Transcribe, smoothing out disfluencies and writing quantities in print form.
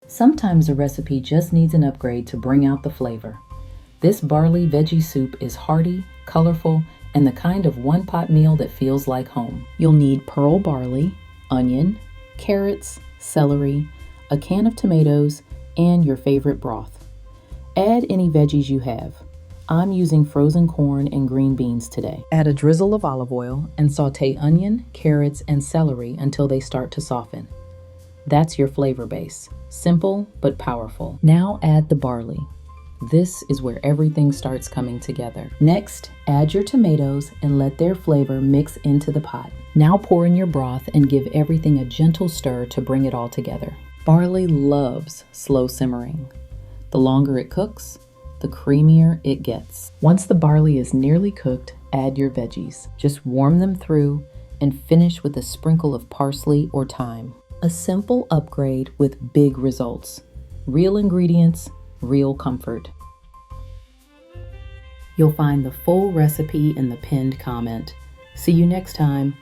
Sometimes a recipe just needs an upgrade to bring out the flavor. This barley veggie soup is hearty, colorful, and the kind of one-pot meal that feels like home. You'll need pearl barley, onion, carrots, celery, a can of tomatoes, and your favorite broth. Add any veggies you have. I'm using frozen corn and green beans today. Add a drizzle of olive oil and saute onion, carrots, and celery until they start to soften. That's your flavor base. Simple but powerful. Now add the barley. This is where everything starts coming together. Next, add your tomatoes and let their flavor mix into the pot. Now pour in your broth and give everything a gentle stir to bring it all together. Barley loves slow simmering. The longer it cooks, the creamier it gets. Once the barley is nearly cooked, add your veggies. Just warm them through and finish with a sprinkle of parsley or thyme. A simple upgrade with big results. Real ingredients, real comfort. You'll find the full recipe in the pinned comment. See you next time.